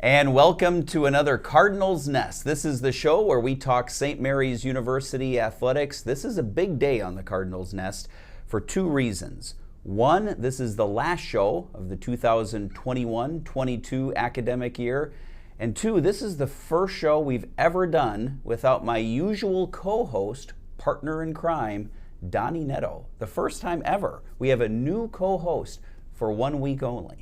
And welcome to another Cardinals Nest. This is the show where we talk St. Mary's University athletics. This is a big day on the Cardinals Nest for two reasons. One, this is the last show of the 2021-22 academic year. And two, this is the first show we've ever done without my usual co-host, partner in crime, Donny Nadeau. The first time ever. We have a new co-host for 1 week only.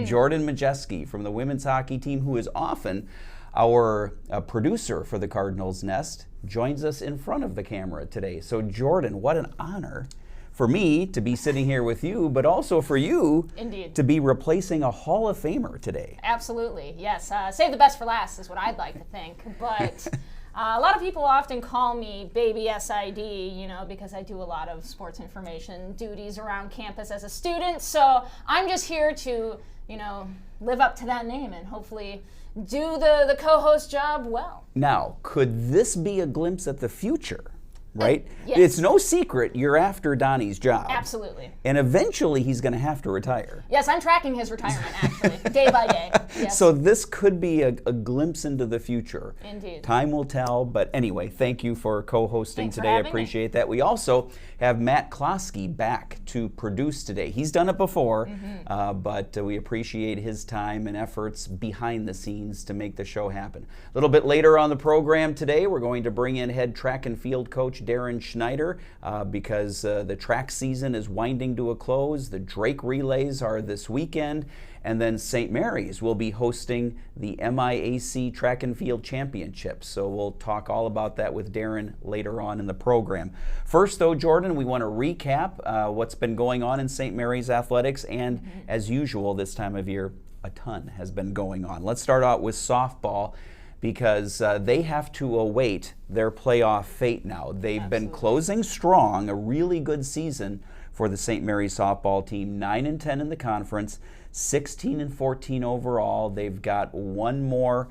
Jordan Modjeski from the women's hockey team, who is often our producer for the Cardinals Nest, joins us in front of the camera today. So Jordan, what an honor for me to be sitting here with you, but also for you to be replacing a Hall of Famer today. Absolutely, yes. Save the best for last is what I'd like to think. But a lot of people often call me Baby SID, because I do a lot of sports information duties around campus as a student. So I'm just here to, live up to that name and hopefully do the co-host job well. Now, could this be a glimpse at the future? Right? Yes. It's no secret you're after Donnie's job. Absolutely. And eventually he's going to have to retire. Yes, I'm tracking his retirement, actually, day by day. Yes. So this could be a glimpse into the future. Indeed. Time will tell, but anyway, thank you for co-hosting today. I appreciate that. We also have Matt Klosky back to produce today. He's done it before, but we appreciate his time and efforts behind the scenes to make the show happen. A little bit later on the program today, we're going to bring in head track and field coach Darren Schneider because the track season is winding to a close. The Drake relays are this weekend, and then St. Mary's will be hosting the MIAC Track and Field Championships. So we'll talk all about that with Darren later on in the program. First though, Jordan, we want to recap what's been going on in St. Mary's athletics, and as usual this time of year, a ton has been going on. Let's start out with softball, because they have to await their playoff fate now. They've been closing strong, a really good season for the St. Mary's softball team, 9-10 in the conference, 16-14 overall. They've got one more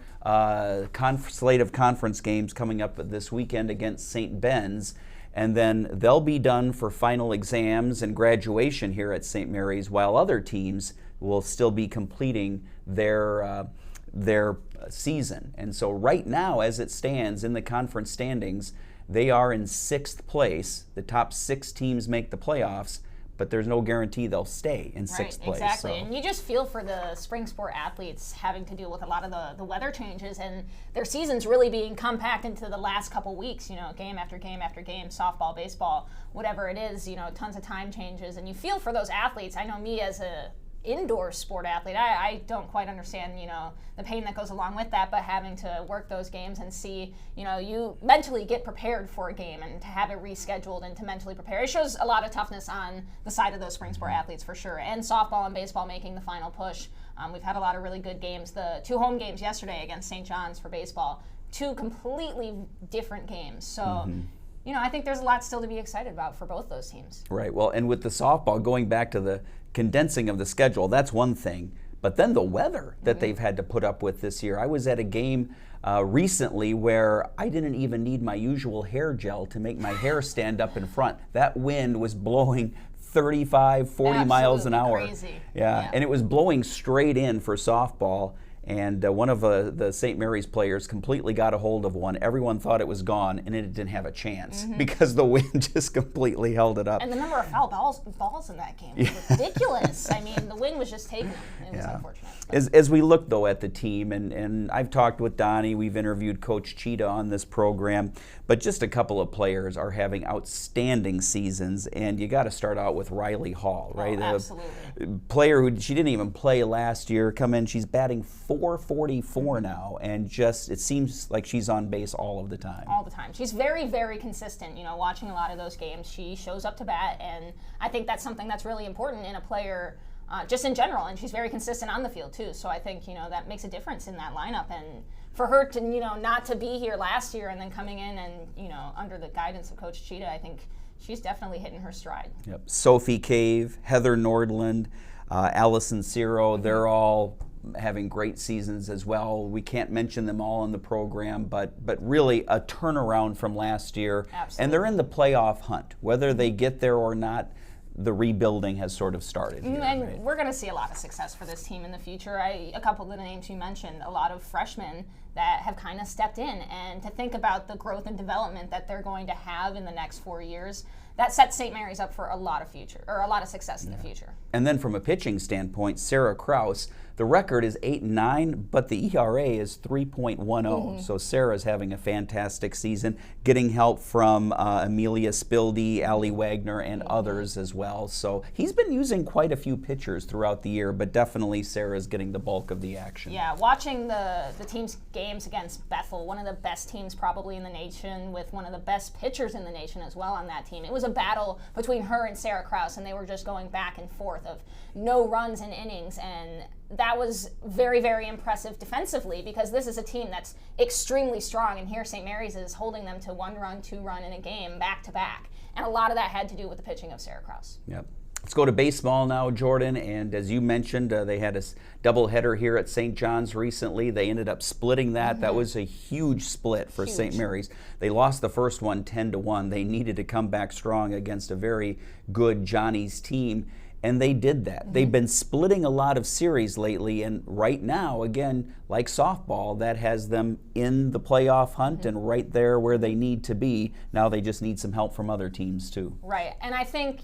slate of conference games coming up this weekend against St. Ben's, and then they'll be done for final exams and graduation here at St. Mary's, while other teams will still be completing their season. And so right now, as it stands in the conference standings, they are in 6th place. The top 6 teams make the playoffs, but there's no guarantee they'll stay in 6th place. Exactly. So. And you just feel for the spring sport athletes having to deal with a lot of the weather changes and their seasons really being compact into the last couple weeks, game after game after game, softball, baseball, whatever it is, tons of time changes. And you feel for those athletes. I know me as a indoor sport athlete, I don't quite understand, the pain that goes along with that, but having to work those games and see, you mentally get prepared for a game and to have it rescheduled and to mentally prepare. It shows a lot of toughness on the side of those spring sport athletes for sure. And softball and baseball making the final push. We've had a lot of really good games. The 2 home games yesterday against St. John's for baseball, 2 completely different games. So, I think there's a lot still to be excited about for both those teams. Right. Well, and with the softball, going back to the condensing of the schedule, that's one thing. But then the weather that they've had to put up with this year. I was at a game recently where I didn't even need my usual hair gel to make my hair stand up in front. That wind was blowing 35, 40 miles an hour. Crazy. Yeah, and it was blowing straight in for softball. And one of the St. Mary's players completely got a hold of one. Everyone thought it was gone, and it didn't have a chance because the wind just completely held it up. And the number of foul balls in that game was ridiculous. I mean, the wind was just taking them. It was unfortunate. As we look, though, at the team, and I've talked with Donnie, we've interviewed Coach Cheetah on this program, but just a couple of players are having outstanding seasons, and you got to start out with Riley Hall, right? Oh, absolutely. A player who she didn't even play last year, she's batting .444 now, and just it seems like she's on base all of the time. All the time. She's very, very consistent. Watching a lot of those games, she shows up to bat, and I think that's something that's really important in a player just in general, and she's very consistent on the field too. So I think that makes a difference in that lineup, and for her to not to be here last year and then coming in and under the guidance of Coach Cheetah, I think she's definitely hitting her stride. Yep. Sophie Cave, Heather Nordland, Allison Ciro, they're all having great seasons as well. We can't mention them all in the program, but really a turnaround from last year. Absolutely. And they're in the playoff hunt. Whether they get there or not, the rebuilding has sort of started here, and right? we're going to see a lot of success for this team in the future. A couple of the names you mentioned, a lot of freshmen that have kind of stepped in, and to think about the growth and development that they're going to have in the next 4 years, that sets St. Mary's up for a lot of success in the future. And then from a pitching standpoint, Sarah Kraus, the record is 8-9, but the ERA is 3.10. So Sarah's having a fantastic season, getting help from Amelia Spildy, Allie Wagner, and others as well. So he's been using quite a few pitchers throughout the year, but definitely Sarah's getting the bulk of the action. Yeah, watching the team's games against Bethel, one of the best teams probably in the nation, with one of the best pitchers in the nation as well on that team. It was a battle between her and Sarah Kraus, and they were just going back and forth of no runs in innings, and that was very, very impressive defensively, because this is a team that's extremely strong, and here St. Mary's is holding them to 1 run, 2 run in a game back to back, and a lot of that had to do with the pitching of Sarah Kraus. Yep. Let's go to baseball now, Jordan, and as you mentioned, they had a doubleheader here at St. John's recently. They ended up splitting that. That was a huge split for St. Mary's. They lost the first one 10-1. They needed to come back strong against a very good Johnny's team, and they did that. They've been splitting a lot of series lately, and right now, again, like softball, that has them in the playoff hunt and right there where they need to be. Now they just need some help from other teams too. Right, and I think,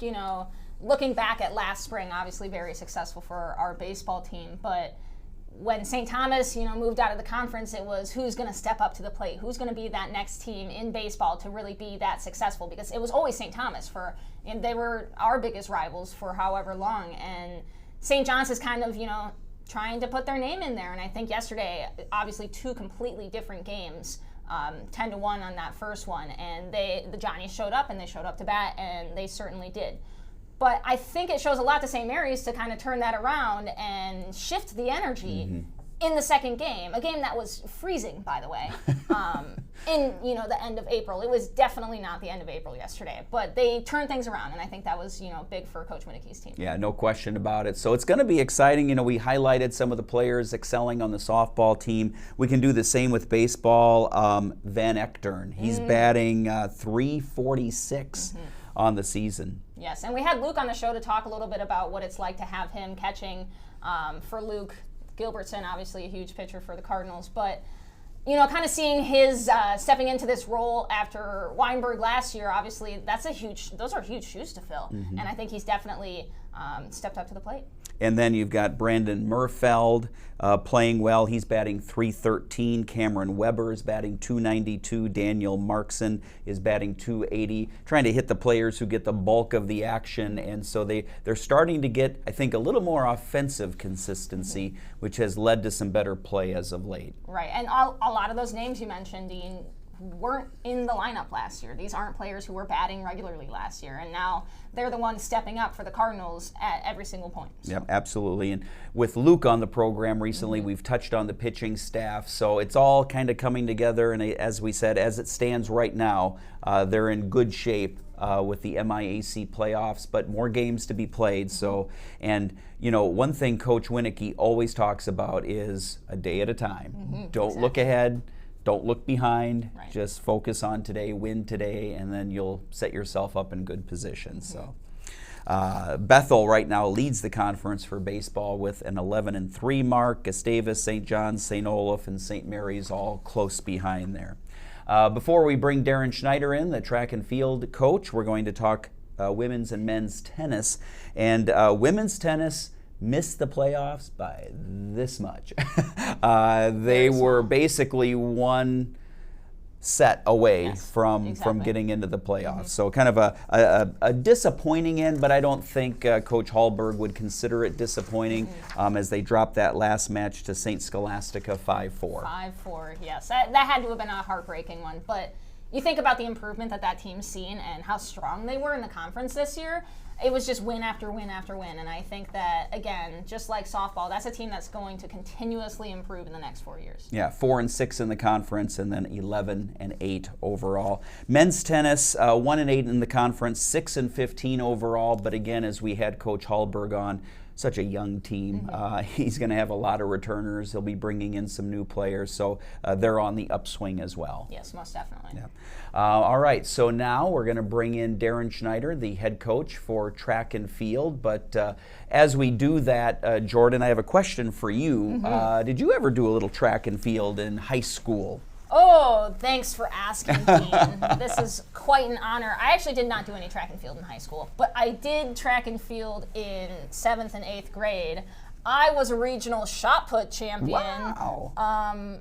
looking back at last spring, obviously very successful for our baseball team, but when St. Thomas, moved out of the conference, it was who's going to step up to the plate, who's going to be that next team in baseball to really be that successful, because it was always St. Thomas and they were our biggest rivals for however long, and St. John's is kind of, trying to put their name in there, and I think yesterday, obviously 2 completely different games, 10-1 on that first one, and the Johnnies showed up, and they showed up to bat, and they certainly did. But I think it shows a lot to St. Mary's to kind of turn that around and shift the energy in the second game, a game that was freezing, by the way, in the end of April. It was definitely not the end of April yesterday, but they turned things around, and I think that was big for Coach Modjeskie's team. Yeah, no question about it. So it's going to be exciting. We highlighted some of the players excelling on the softball team. We can do the same with baseball. Van Echtern, he's batting .346 on the season. Yes, and we had Luke on the show to talk a little bit about what it's like to have him catching for Luke Gilbertson, obviously a huge pitcher for the Cardinals, but kind of seeing his stepping into this role after Weinberg last year, obviously those are huge shoes to fill, and I think he's definitely stepped up to the plate. And then you've got Brandon Murfeld playing well. He's batting .313. Cameron Weber is batting .292. Daniel Markson is batting .280. Trying to hit the players who get the bulk of the action. And so they're starting to get, I think, a little more offensive consistency, which has led to some better play as of late. Right. And a lot of those names you mentioned, Dean, weren't in the lineup last year. These aren't players who were batting regularly last year, and now they're the ones stepping up for the Cardinals at every single point. So. Yep, absolutely. And with Luke on the program recently, we've touched on the pitching staff, so it's all kind of coming together, and as we said, as it stands right now, they're in good shape with the MIAC playoffs, but more games to be played. So, and one thing Coach Winicki always talks about is a day at a time. Don't look ahead. Don't look behind, just focus on today, win today, and then you'll set yourself up in good position. So, Bethel right now leads the conference for baseball with an 11-3 mark. Gustavus, St. John's, St. Olaf, and St. Mary's all close behind there. Before we bring Darren Schneider in, the track and field coach, we're going to talk women's and men's tennis. And women's tennis missed the playoffs by this much. They were basically one set away from getting into the playoffs. So kind of a disappointing end, but I don't think Coach Hallberg would consider it disappointing as they dropped that last match to St. Scholastica 5-4. 5-4, yes. That had to have been a heartbreaking one, but you think about the improvement that team's seen and how strong they were in the conference this year. It was just win after win after win, and I think that, again, just like softball, that's a team that's going to continuously improve in the next 4 years. Yeah, 4-6 in the conference, and then 11-8 overall. Men's tennis, 1-8 in the conference, 6-15 overall, but again, as we had Coach Hallberg on, such a young team. He's going to have a lot of returners. He'll be bringing in some new players, so they're on the upswing as well. Yes, most definitely. Yeah. All right, so now we're going to bring in Darren Schneider, the head coach for track and field. But as we do that, Jordan, I have a question for you. Did you ever do a little track and field in high school? Oh, thanks for asking, Dean. This is quite an honor. I actually did not do any track and field in high school, but I did track and field in 7th and 8th grade. I was a regional shot put champion. Wow.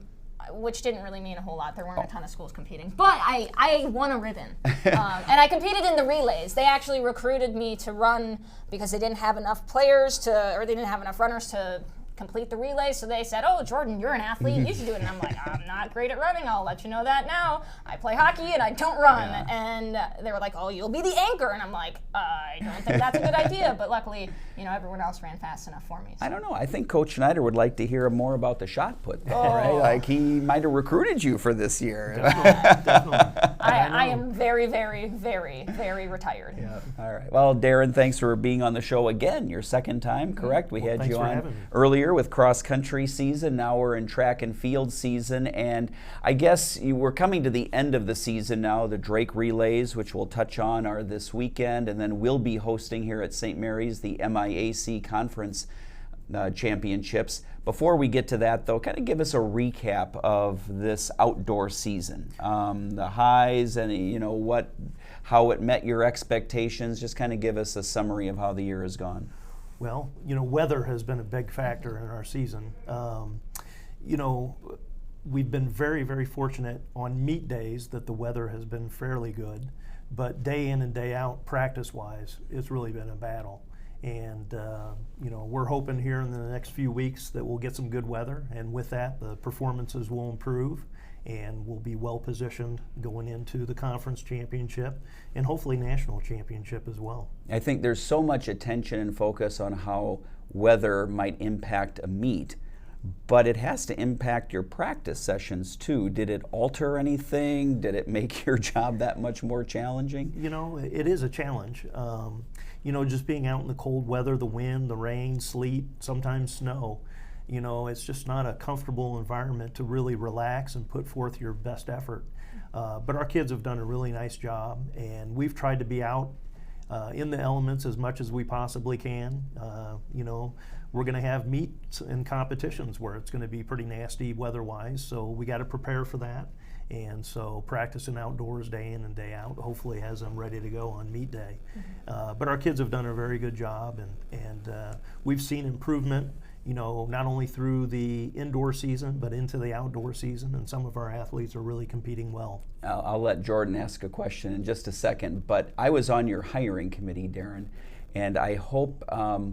Which didn't really mean a whole lot. There weren't a ton of schools competing. But I won a ribbon. And I competed in the relays. They actually recruited me to run because they didn't have enough players or they didn't have enough runners to complete the relay, so they said, "Oh, Jordan, you're an athlete, you should do it." And I'm like, "I'm not great at running, I'll let you know that now. I play hockey and I don't run." And they were like, "Oh, you'll be the anchor." And I'm like, "I don't think that's a good idea." But luckily, everyone else ran fast enough for me. So. I don't know. I think Coach Schneider would like to hear more about the shot put, right? Like he might have recruited you for this year. Definitely. I am very, very, very, very retired. Yeah. All right. Well, Darren, thanks for being on the show again. Your second time, correct? We had you on earlier with cross country season. Now we're in track and field season, and I guess we're coming to the end of the season now. The Drake relays, which we'll touch on, are this weekend, and then we'll be hosting here at St. Mary's the MIAC Conference Championships. Before we get to that, though, kind of give us a recap of this outdoor season, the highs and how it met your expectations. Just kind of give us a summary of how the year has gone. Well, weather has been a big factor in our season. We've been very, very fortunate on meet days that the weather has been fairly good, but day in and day out, practice-wise, it's really been a battle. And, we're hoping here in the next few weeks that we'll get some good weather, and with that, the performances will improve, and we'll be well positioned going into the conference championship and hopefully national championship as well. I think there's so much attention and focus on how weather might impact a meet, but it has to impact your practice sessions too. Did it alter anything? Did it make your job that much more challenging? It is a challenge. Just being out in the cold weather, the wind, the rain, sleet, sometimes snow, it's just not a comfortable environment to really relax and put forth your best effort. But our kids have done a really nice job, and we've tried to be out in the elements as much as we possibly can. We're going to have meets and competitions where it's going to be pretty nasty weather-wise, so we got to prepare for that. And so practicing outdoors day in and day out hopefully has them ready to go on meet day. But our kids have done a very good job, and we've seen improvement, not only through the indoor season, but into the outdoor season, and some of our athletes are really competing well. I'll let Jordan ask a question in just a second, but I was on your hiring committee, Darren, and I hope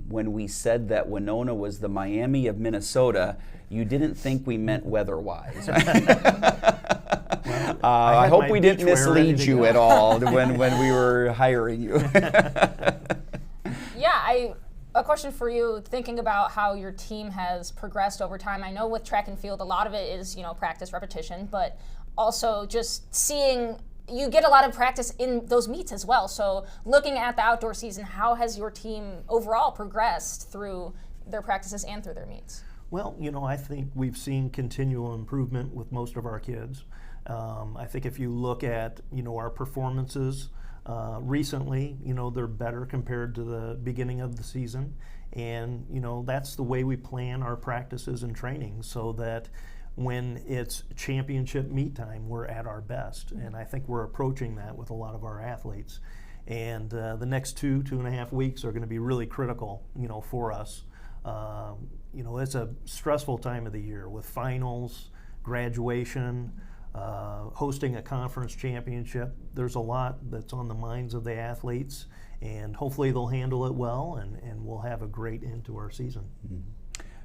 when we said that Winona was the Miami of Minnesota, you didn't think we meant weather-wise. I hope we didn't mislead you at all when we were hiring you. Yeah, a question for you, thinking about how your team has progressed over time. I know with track and field, a lot of it is, practice, repetition, but also just seeing you get a lot of practice in those meets as well. So looking at the outdoor season, how has your team overall progressed through their practices and through their meets? Well, I think we've seen continual improvement with most of our kids. I think if you look at, our performances recently, they're better compared to the beginning of the season. And, that's the way we plan our practices and training, so that when it's championship meet time, we're at our best. And I think we're approaching that with a lot of our athletes. And the next 2.5 weeks are going to be really critical, for us. It's a stressful time of the year with finals, graduation, hosting a conference championship. There's a lot that's on the minds of the athletes, and hopefully they'll handle it well, and we'll have a great end to our season. Mm-hmm.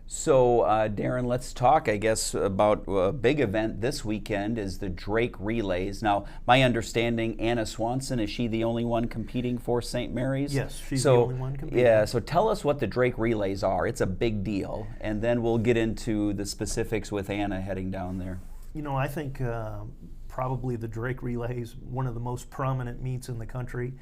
So, Darren, let's talk, I guess, about a big event this weekend is the Drake Relays. Now, my understanding, Anna Swanson, is she the only one competing for St. Mary's? Yes, she's the only one competing. Yeah, so tell us what the Drake Relays are. It's a big deal, and then we'll get into the specifics with Anna heading down there. I think probably the Drake Relays, one of the most prominent meets in the country.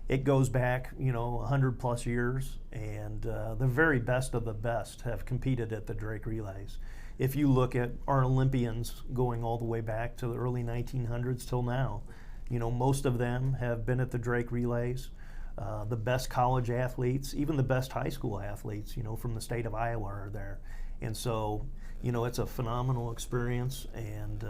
it goes back, 100 plus years, and the very best of the best have competed at the Drake Relays. If you look at our Olympians going all the way back to the early 1900s till now, most of them have been at the Drake Relays. The best college athletes, even the best high school athletes, from the state of Iowa are there. And so, it's a phenomenal experience, and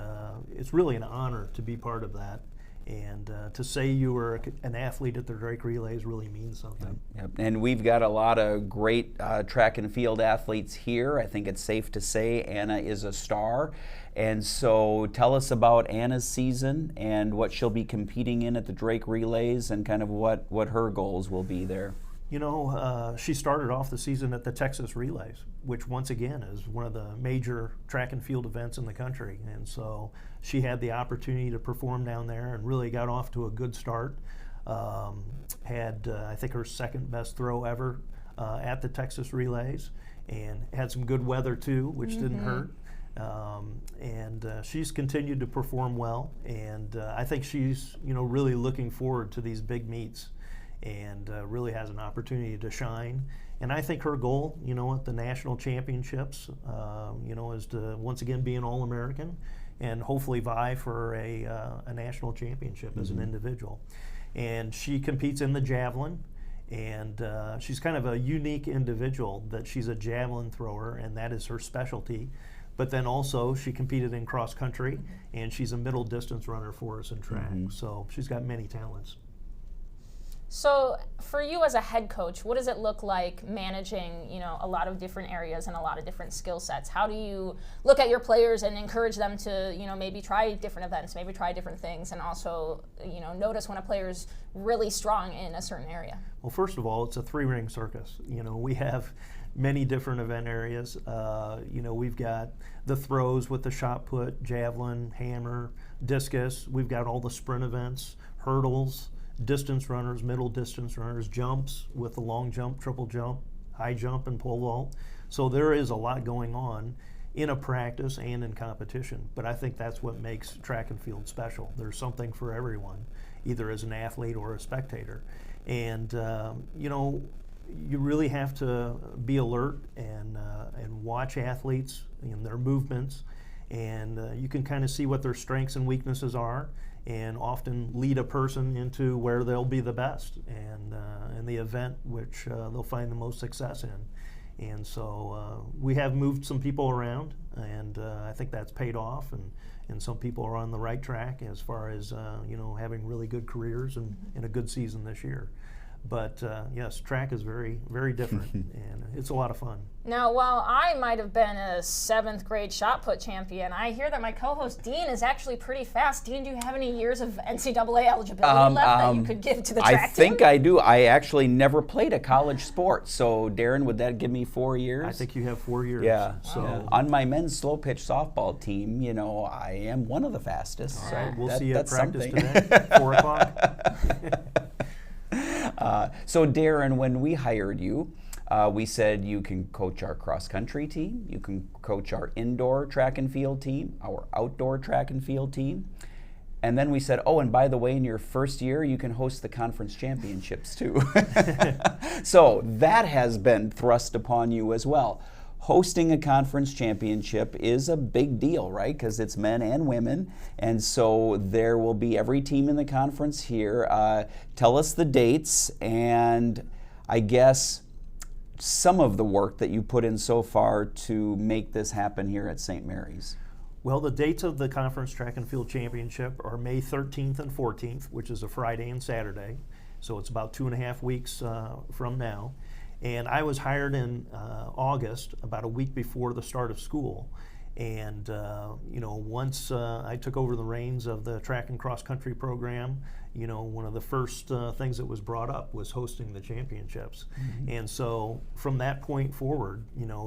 it's really an honor to be part of that. And to say you were an athlete at the Drake Relays really means something. Yep. And we've got a lot of great track and field athletes here. I think it's safe to say Anna is a star. And so tell us about Anna's season and what she'll be competing in at the Drake Relays and kind of what her goals will be there. She started off the season at the Texas Relays, which once again is one of the major track and field events in the country. And so she had the opportunity to perform down there and really got off to a good start. Had, I think, her second best throw ever at the Texas Relays, and had some good weather too, which didn't hurt. And she's continued to perform well, and I think she's really looking forward to these big meets, and really has an opportunity to shine. And I think her goal, at the national championships, is to once again be an All-American and hopefully vie for a national championship as an individual. And she competes in the javelin, and she's kind of a unique individual that she's a javelin thrower, and that is her specialty. But then also she competed in cross country, and she's a middle distance runner for us in track. So she's got many talents. So for you as a head coach, what does it look like managing, a lot of different areas and a lot of different skill sets? How do you look at your players and encourage them to, maybe try different events, maybe try different things, and also, notice when a player's really strong in a certain area? Well, first of all, it's a three-ring circus. We have many different event areas. We've got the throws with the shot put, javelin, hammer, discus. We've got all the sprint events, hurdles, distance runners, middle distance runners, jumps with the long jump, triple jump, high jump, and pole vault. So there is a lot going on in a practice and in competition. But I think that's what makes track and field special. There's something for everyone, either as an athlete or a spectator. And you really have to be alert and watch athletes and their movements, and you can kind of see what their strengths and weaknesses are, and often lead a person into where they'll be the best and the event which they'll find the most success in. And so we have moved some people around, and I think that's paid off, and some people are on the right track as far as having really good careers and a good season this year. But yes, track is very, very different, and it's a lot of fun. Now, while I might have been a 7th grade shot put champion, I hear that my co-host Dean is actually pretty fast. Dean, do you have any years of NCAA eligibility left that you could give to the track team? I think I do. I actually never played a college sport. So, Darren, would that give me 4 years? I think you have 4 years. Yeah. So on my men's slow pitch softball team, I am one of the fastest. All right, so we'll see you at practice something. today, 4 o'clock. So, Darren, when we hired you, we said you can coach our cross-country team, you can coach our indoor track and field team, our outdoor track and field team. And then we said, oh, and by the way, in your first year, you can host the conference championships too. So that has been thrust upon you as well. Hosting a conference championship is a big deal, right? Because it's men and women. And so there will be every team in the conference here. Tell us the dates and I guess some of the work that you put in so far to make this happen here at St. Mary's. Well, the dates of the Conference Track and Field Championship are May 13th and 14th, which is a Friday and Saturday. So it's about 2.5 weeks from now. And I was hired in August, about a week before the start of school. And once I took over the reins of the track and cross country program, one of the first things that was brought up was hosting the championships. Mm-hmm. And so from that point forward,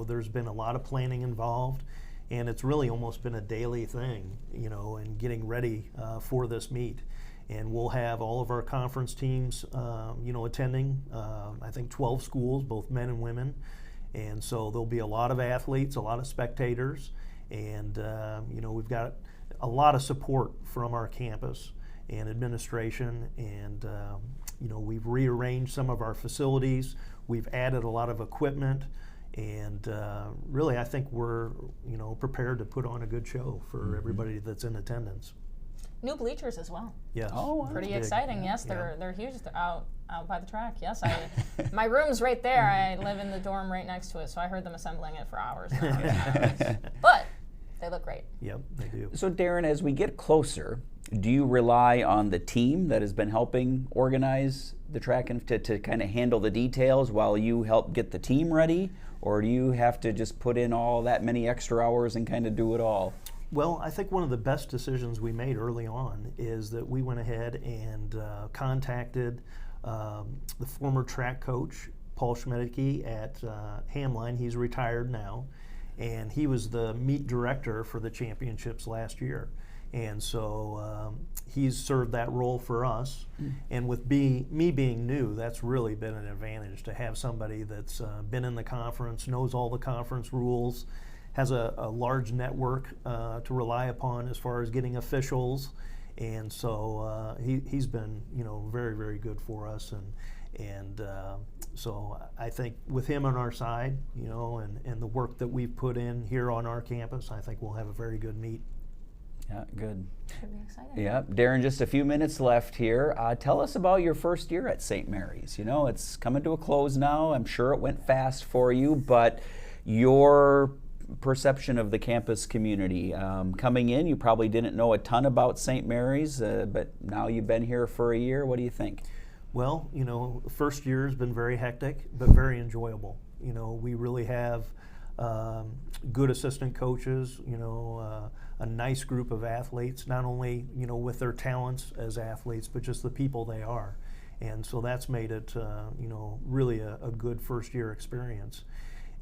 there's been a lot of planning involved, and it's really almost been a daily thing, in getting ready for this meet. And we'll have all of our conference teams, attending, I think 12 schools, both men and women. And so there'll be a lot of athletes, a lot of spectators, and, we've got a lot of support from our campus and administration. And, we've rearranged some of our facilities. We've added a lot of equipment. And really, I think we're, prepared to put on a good show for everybody that's in attendance. New bleachers as well. Yes. Oh, pretty exciting. Yes, they're huge. They're out by the track. Yes, my room's right there. I live in the dorm right next to it, so I heard them assembling it for hours and hours and hours. But they look great. Yep, they do. So Darren, as we get closer, do you rely on the team that has been helping organize the track and to kind of handle the details while you help get the team ready? Or do you have to just put in all that many extra hours and kind of do it all? Well, I think one of the best decisions we made early on is that we went ahead and contacted the former track coach, Paul Schmidtke at Hamline. He's retired now, and he was the meet director for the championships last year. And so he's served that role for us. And with me being new, that's really been an advantage to have somebody that's been in the conference, knows all the conference rules, has a large network to rely upon as far as getting officials. And so he's been, very, very good for us. And so I think with him on our side, and the work that we've put in here on our campus, I think we'll have a very good meet. Yeah, good. Should be exciting. Yeah, Darren, just a few minutes left here. Tell us about your first year at St. Mary's. It's coming to a close now. I'm sure it went fast for you, but your perception of the campus community. Coming in, you probably didn't know a ton about St. Mary's, but now you've been here for a year. What do you think? Well, first year has been very hectic, but very enjoyable. We really have good assistant coaches, a nice group of athletes, not only, with their talents as athletes, but just the people they are. And so that's made it, really a good first year experience.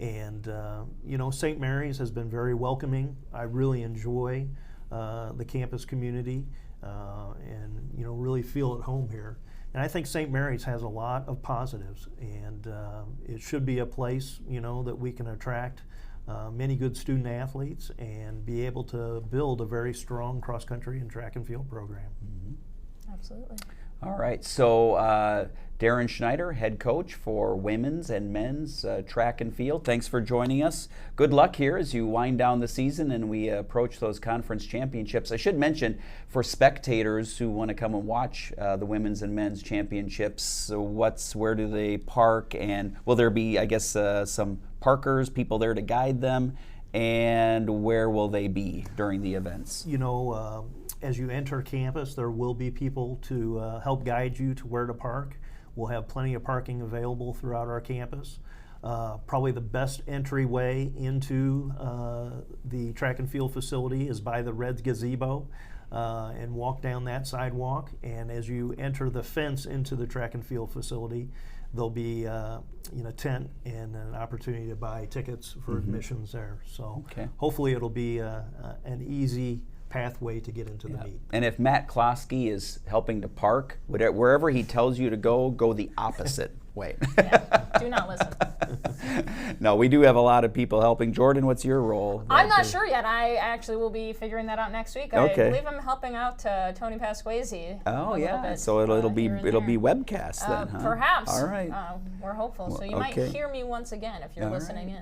And, St. Mary's has been very welcoming. I really enjoy the campus community and, really feel at home here. And I think St. Mary's has a lot of positives, and it should be a place, that we can attract many good student athletes and be able to build a very strong cross-country and track and field program. Mm-hmm. Absolutely. All right, so Darren Schneider, head coach for women's and men's track and field. Thanks for joining us. Good luck here as you wind down the season and we approach those conference championships. I should mention, for spectators who want to come and watch the women's and men's championships, so where do they park, and will there be, I guess, some parkers, people there to guide them, and where will they be during the events? As you enter campus, there will be people to help guide you to where to park. We'll have plenty of parking available throughout our campus. Probably the best entryway into the track and field facility is by the Reds gazebo, and walk down that sidewalk. And as you enter the fence into the track and field facility, there'll be a tent and an opportunity to buy tickets for admissions there. So hopefully it'll be an easy pathway to get into the meet. And if Matt Klosky is helping to park, wherever he tells you to go the opposite way. Do not listen. No, we do have a lot of people helping. Jordan, what's your role? I'm not sure yet. I actually will be figuring that out next week. I believe I'm helping out Tony Pasquazi. Oh yeah, so it'll be webcast then, huh? Perhaps. All right. We're hopeful. So you might hear me once again if you're listening in.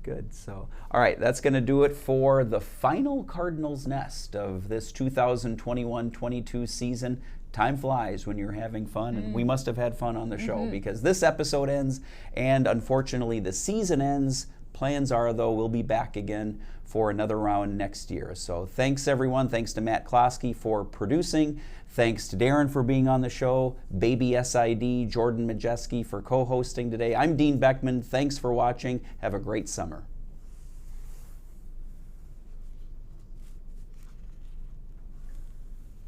Good. So, all right, that's going to do it for the final Cardinals Nest of this 2021-22 season. Time flies when you're having fun, and we must have had fun on the show because this episode ends, and unfortunately the season ends. Plans are, though, we'll be back again for another round next year. So thanks, everyone. Thanks to Matt Klosky for producing. Thanks to Darren for being on the show. Baby SID, Jordan Modjeski for co-hosting today. I'm Dean Beckman. Thanks for watching. Have a great summer.